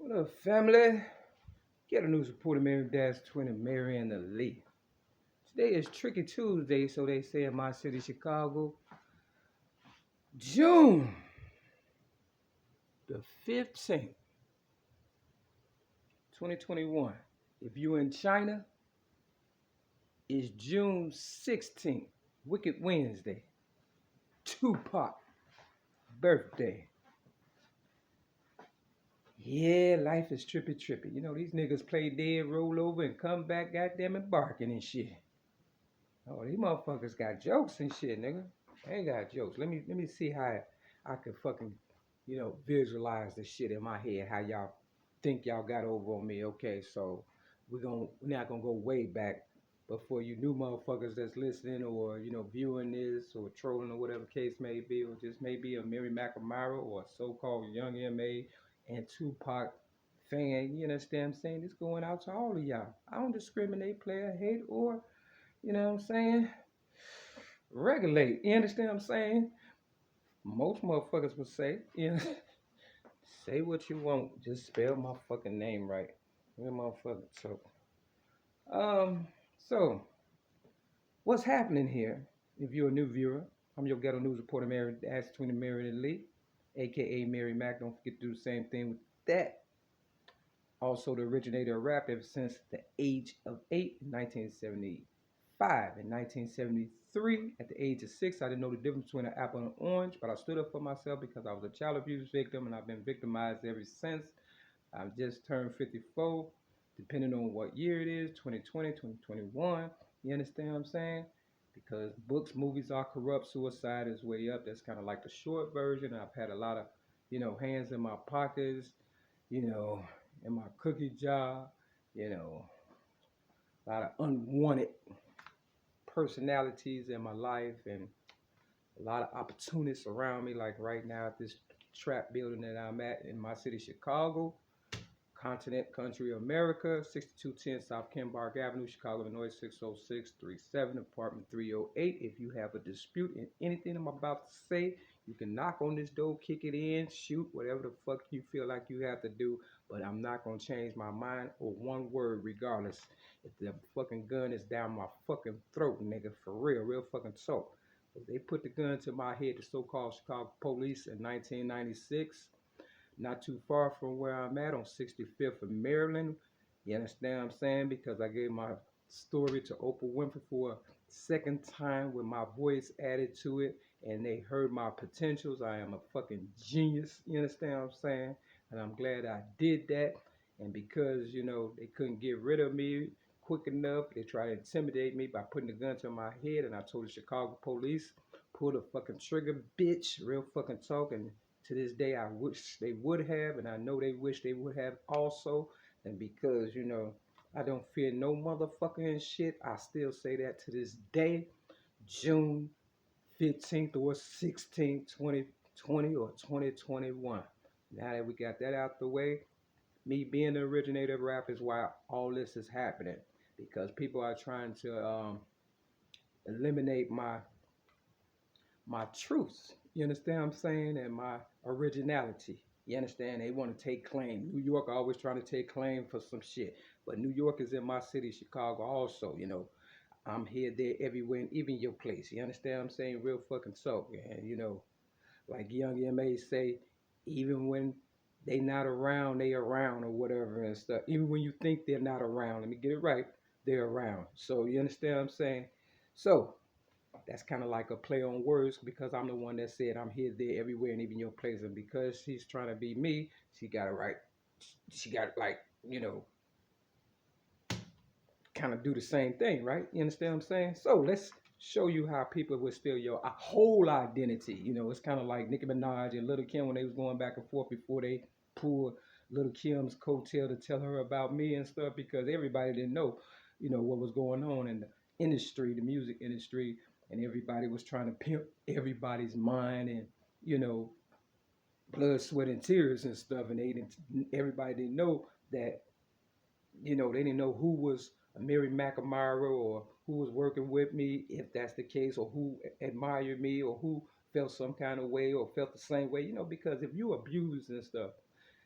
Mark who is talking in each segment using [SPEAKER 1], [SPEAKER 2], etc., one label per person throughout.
[SPEAKER 1] What up, family? Get a news reporter, Mary Dash 20, Mary and the Lee. Today is Tricky Tuesday, so they say in my city, Chicago. June the 15th, 2021. If you're in China, it's June 16th, Wicked Wednesday. Tupac birthday. Yeah, life is trippy. You know, these niggas play dead, roll over, and come back, goddamn it, barking and shit. Oh, these motherfuckers got jokes and shit, nigga. They ain't got jokes. Let me see how I can fucking, visualize this shit in my head. How y'all think y'all got over on me? Okay, so we're not gonna go way back. But for you new motherfuckers that's listening or viewing this or trolling or whatever case may be, or just maybe a ML-MACK or a so-called young MA and Tupac fan, you understand what I'm saying? It's going out to all of y'all. I don't discriminate, player, hate, or you know what I'm saying? Regulate. You understand what I'm saying? Most motherfuckers would say, say what you want. Just spell my fucking name right. Real motherfucker. Um, so what's happening here? If you're a new viewer, I'm your ghetto news reporter, Mary Dash between the Mary and Lee, aka Mary Mack. Don't forget to do the same thing with that. Also, the originator of rap ever since the age of 8 in 1975. In 1973, at the age of 6, I didn't know the difference between an apple and an orange, but I stood up for myself because I was a child abuse victim and I've been victimized ever since. I've just turned 54, depending on what year it is, 2020, 2021. You understand what I'm saying? Because books, movies are corrupt, suicide is way up. That's kind of like the short version. I've had a lot of, hands in my pockets, you know, in my cookie jar, a lot of unwanted personalities in my life and a lot of opportunists around me. Like right now at this trap building that I'm at in my city, Chicago, continent, country, America, 6210 South Kembark Avenue, Chicago, Illinois, 60637, apartment 308. If you have a dispute in anything I'm about to say, you can knock on this door, kick it in, shoot, whatever the fuck you feel like you have to do, but I'm not gonna change my mind or one word regardless. If the fucking gun is down my fucking throat, nigga, for real fucking talk. If they put the gun to my head, the so-called Chicago police in 1996, not too far from where I'm at on 65th of Maryland. You understand what I'm saying? Because I gave my story to Oprah Winfrey for a second time with my voice added to it and they heard my potentials. I am a fucking genius. You understand what I'm saying? And I'm glad I did that. And because, they couldn't get rid of me quick enough, they tried to intimidate me by putting a gun to my head. And I told the Chicago police, pull the fucking trigger, bitch. Real fucking talk. And to this day, I wish they would have, and I know they wish they would have also. And because, I don't fear no motherfucking shit, I still say that to this day, June 15th or 16th, 2020 or 2021. Now that we got that out the way, me being the originator of rap is why all this is happening. Because people are trying to eliminate my truth. You understand what I'm saying? And my originality. You understand? They want to take claim. New York always trying to take claim for some shit. But New York is in my city, Chicago also, I'm here, there, everywhere, and even your place. You understand what I'm saying? Real fucking so. And, like young MA say, even when they not around, they around or whatever and stuff. Even when you think they're not around, let me get it right, they're around. So you understand what I'm saying? So that's kind of like a play on words because I'm the one that said I'm here, there, everywhere, and even your place. And because she's trying to be me, she got it right. She got like, kind of do the same thing, right? You understand what I'm saying? So let's show you how people will steal your whole identity. It's kind of like Nicki Minaj and Little Kim when they was going back and forth before they pulled Little Kim's coattail to tell her about me and stuff because everybody didn't know, what was going on in the industry, the music industry, and everybody was trying to pimp everybody's mind and, blood, sweat, and tears and stuff. And everybody didn't know that, they didn't know who was a Mary-MACK or who was working with me, if that's the case, or who admired me, or who felt some kind of way or felt the same way, because if you abused and stuff,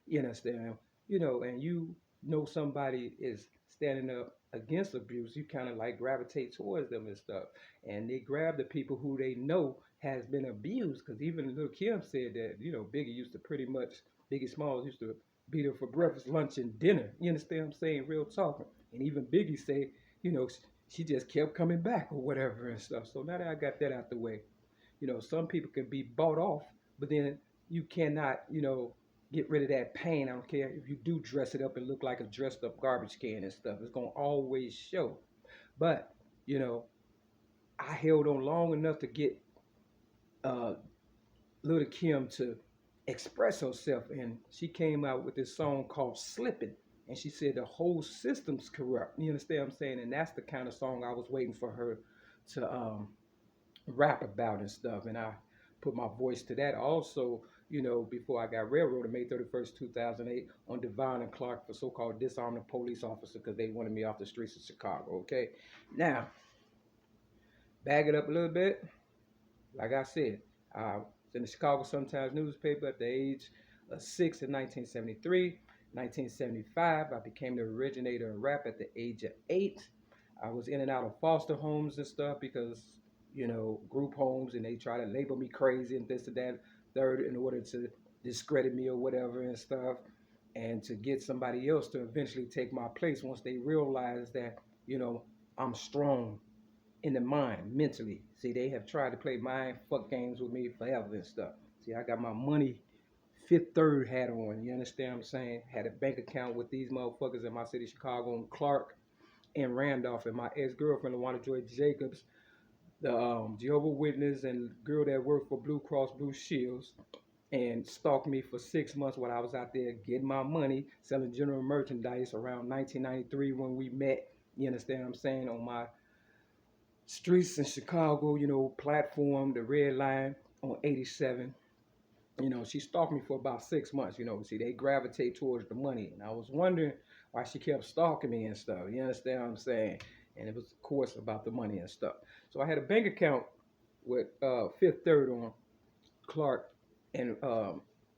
[SPEAKER 1] you understand, you know, and you know somebody is standing up against abuse, you kind of like gravitate towards them and stuff. And they grab the people who they know has been abused. Because even Lil Kim said that, you know, Biggie used to pretty much, Biggie Smalls used to beat her for breakfast, lunch, and dinner. You understand what I'm saying? Real talking. And even Biggie said, you know, she just kept coming back or whatever and stuff. So now that I got that out the way, you know, some people can be bought off, but then you cannot, you know, get rid of that pain. I don't care if you do dress it up and look like a dressed up garbage can and stuff. It's gonna always show. But, you know, I held on long enough to get uh Little Kim to express herself, and she came out with this song called Slippin'. And she said the whole system's corrupt. You understand what I'm saying? And that's the kind of song I was waiting for her to rap about and stuff. And I put my voice to that also, you know, before I got railroaded May 31st, 2008 on Devon and Clark for so-called disarming a police officer because they wanted me off the streets of Chicago, okay? Now, bag it up a little bit. Like I said, I was in the Chicago Sun-Times newspaper at the age of 6 in 1973. 1975, I became the originator of rap at the age of 8. I was in and out of foster homes and stuff because, you know, group homes, and they try to label me crazy and this and that, third, in order to discredit me or whatever and stuff, and to get somebody else to eventually take my place once they realize that, you know, I'm strong in the mind, mentally. See, they have tried to play mind fuck games with me forever and stuff. See, I got my money Fifth Third hat on. You understand what I'm saying? Had a bank account with these motherfuckers in my city, Chicago, and Clark and Randolph, and my ex-girlfriend, LaWanda Joy Jacobs, the Jehovah Witness and girl that worked for Blue Cross Blue Shields, and stalked me for 6 months while I was out there getting my money, selling general merchandise around 1993 when we met. You understand what I'm saying? On my streets in Chicago, you know, platform, the red line on 87. You know, she stalked me for about 6 months. You know, see, they gravitate towards the money. And I was wondering why she kept stalking me and stuff. You understand what I'm saying? And it was, of course, about the money and stuff. So I had a bank account with Fifth Third on Clark and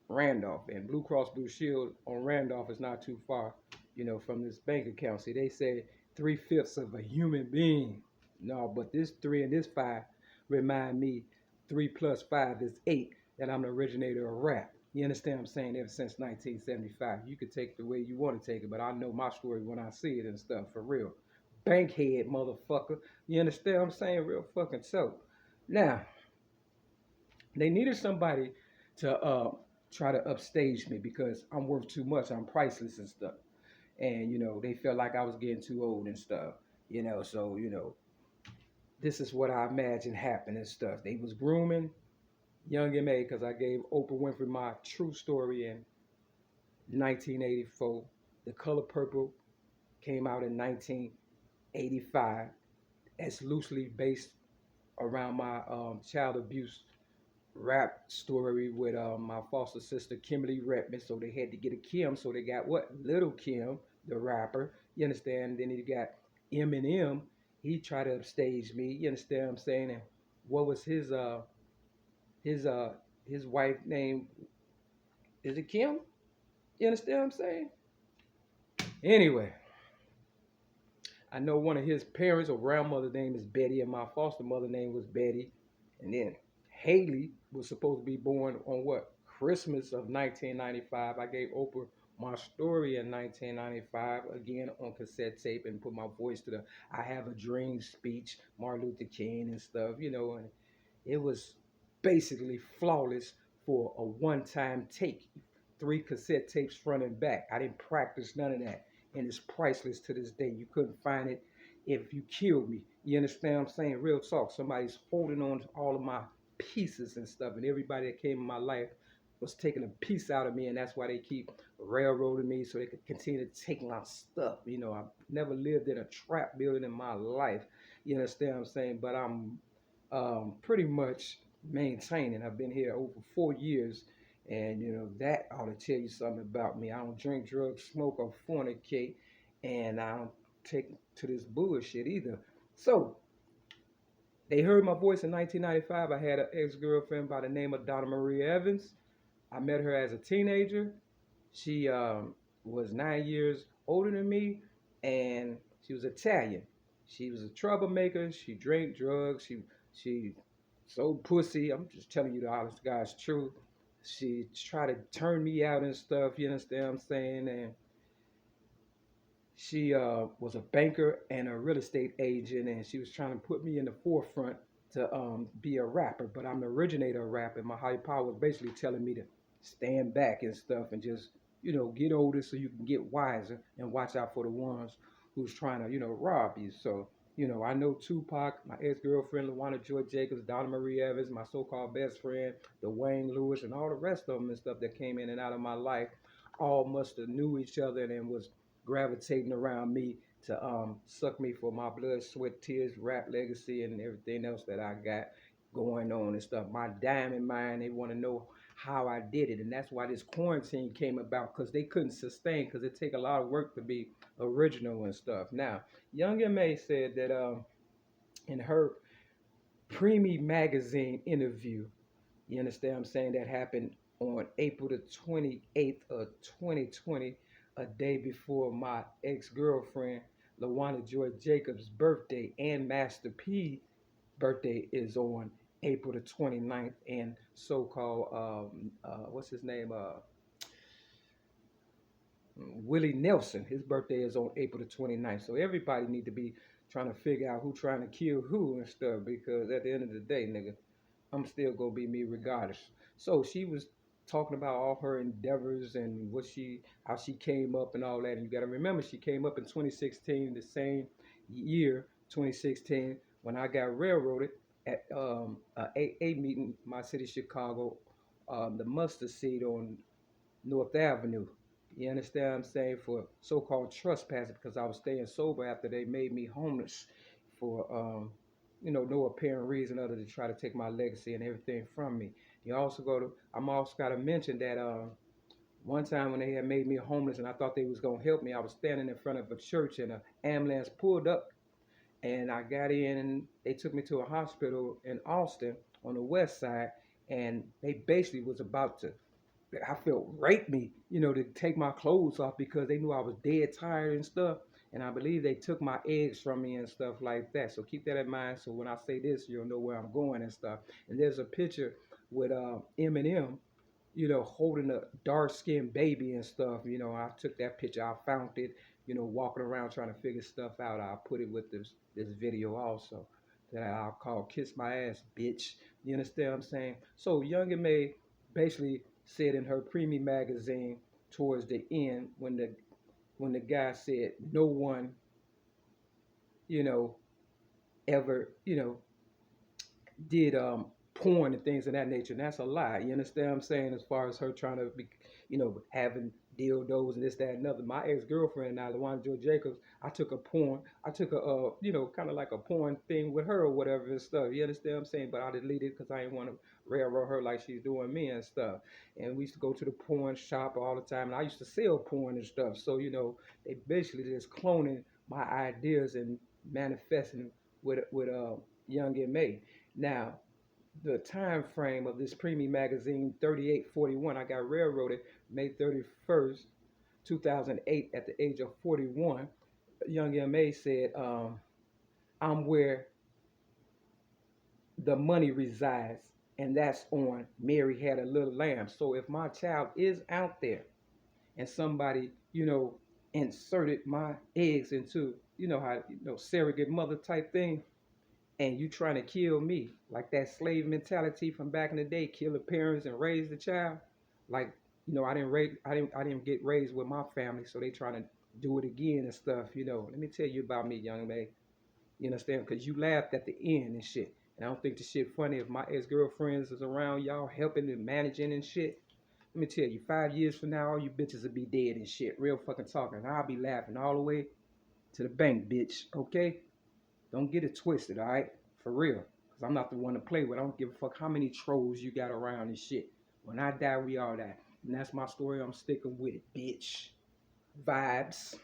[SPEAKER 1] Randolph. And Blue Cross Blue Shield on Randolph is not too far, you know, from this bank account. See, they say 3/5 of a human being. No, but this 3 and this 5 remind me 3 plus 5 is 8, that I'm the originator of rap. You understand what I'm saying? Ever since 1975. You could take it the way you want to take it, but I know my story when I see it and stuff, for real. Bankhead, motherfucker. You understand what I'm saying? Real fucking so. Now, they needed somebody to try to upstage me because I'm worth too much. I'm priceless and stuff. And, you know, they felt like I was getting too old and stuff. You know, so, you know, this is what I imagine happened and stuff. They was grooming Young M.A. because I gave Oprah Winfrey my true story in 1984. The Color Purple came out in 1985. It's loosely based around my child abuse rap story with my foster sister Kimberly Redmond. So they had to get a Kim. So they got what? Little Kim, the rapper. You understand? Then you got Eminem. He tried to upstage me. You understand what I'm saying? And what was his his wife name? Is it Kim? You understand what I'm saying? Anyway, I know one of his parents or grandmother's name is Betty, and my foster mother name was Betty. And then Haley was supposed to be born on what? Christmas of 1995. I gave Oprah my story in 1995, again on cassette tape, and put my voice to the I Have a Dream speech, Martin Luther King and stuff, you know, and it was basically flawless for a one-time take. 3 cassette tapes front and back. I didn't practice none of that. And it's priceless to this day. You couldn't find it if you killed me. You understand what I'm saying? Real talk. Somebody's holding on to all of my pieces and stuff. And everybody that came in my life was taking a piece out of me. And that's why they keep railroading me so they could continue to take my stuff. You know, I've never lived in a trap building in my life. You understand what I'm saying? But I'm pretty much maintaining. I've been here over 4 years. And, you know, that ought to tell you something about me. I don't drink, drugs, smoke, or fornicate. And I don't take to this bullshit either. So, they heard my voice in 1995. I had an ex-girlfriend by the name of Donna Marie Evans. I met her as a teenager. She was 9 years older than me, and she was Italian. She was a troublemaker. She drank drugs. She sold pussy. I'm just telling you the honest God's truth. She tried to turn me out and stuff. You understand what I'm saying? And she was a banker and a real estate agent, and she was trying to put me in the forefront to be a rapper. But I'm the originator of rap, and my higher power was basically telling me to stand back and stuff and just, get older so you can get wiser and watch out for the ones who's trying to, rob you. So, I know Tupac, my ex-girlfriend, LaWanna Joy Jacobs, Donna Marie Evans, my so-called best friend, Dwayne Lewis, and all the rest of them and stuff that came in and out of my life all must have knew each other and was gravitating around me to suck me for my blood, sweat, tears, rap legacy, and everything else that I got going on and stuff. My diamond mind, they want to know how I did it, and that's why this quarantine came about, because they couldn't sustain, because it take a lot of work to be original and stuff. Now, Young M.A said that in her Preemie magazine interview, you understand what I'm saying, that happened on April the 28th of 2020, a day before my ex-girlfriend, LaWanna Joy Jacobs' birthday, and Master P birthday is on April the 29th, and so-called, what's his name, Willie Nelson, his birthday is on April the 29th. So everybody need to be trying to figure out who trying to kill who and stuff, because at the end of the day, nigga, I'm still gonna be me regardless. So she was talking about all her endeavors and how she came up and all that. And you gotta remember, she came up in 2016, the same year, 2016, when I got railroaded at a AA meeting, my city, Chicago, the mustard seed on North Avenue. You understand what I'm saying? For so-called trespassing, because I was staying sober after they made me homeless for no apparent reason other than try to take my legacy and everything from me. I'm also gotta mention that one time when they had made me homeless and I thought they was gonna help me, I was standing in front of a church and an ambulance pulled up, and I got in and they took me to a hospital in Austin on the west side, and they basically was about to, I felt, rape me, to take my clothes off, because they knew I was dead tired and stuff. And I believe they took my eggs from me and stuff like that. So keep that in mind. So when I say this, you'll know where I'm going and stuff. And there's a picture with Eminem, holding a dark skinned baby and stuff. I took that picture. I found it, walking around trying to figure stuff out. I'll put it with this video also that I'll call Kiss My Ass, Bitch. You understand what I'm saying? So Young M.A basically said in her Preemie magazine towards the end, when the guy said no one, ever, did porn and things of that nature, and that's a lie. You understand what I'm saying? As far as her trying to be, having dildos and this, that, and another. My ex-girlfriend and I, LaWanna Joy Jacobs, I took a kind of like a porn thing with her or whatever and stuff. You understand what I'm saying? But I deleted it because I didn't want to railroad her like she's doing me and stuff. And we used to go to the porn shop all the time, and I used to sell porn and stuff. So, they basically just cloning my ideas and manifesting with Young M.A. Now, the time frame of this Preemie magazine, 3841, I got railroaded May 31st, 2008, at the age of 41. Young M.A said, I'm where the money resides, and that's on Mary Had a Little Lamb. So if my child is out there and somebody, inserted my eggs into, how, surrogate mother type thing, and you trying to kill me, like that slave mentality from back in the day, kill the parents and raise the child. Like, I didn't get raised with my family, so they trying to do it again and stuff. Let me tell you about me, Young man. You understand? Because you laughed at the end and shit. And I don't think the shit funny if my ex-girlfriends is around y'all helping and managing and shit. Let me tell you, 5 years from now, all you bitches will be dead and shit. Real fucking talking. And I'll be laughing all the way to the bank, bitch. Okay? Don't get it twisted, all right? For real. Because I'm not the one to play with. I don't give a fuck how many trolls you got around and shit. When I die, we all die. And that's my story. I'm sticking with it, bitch. Vibes.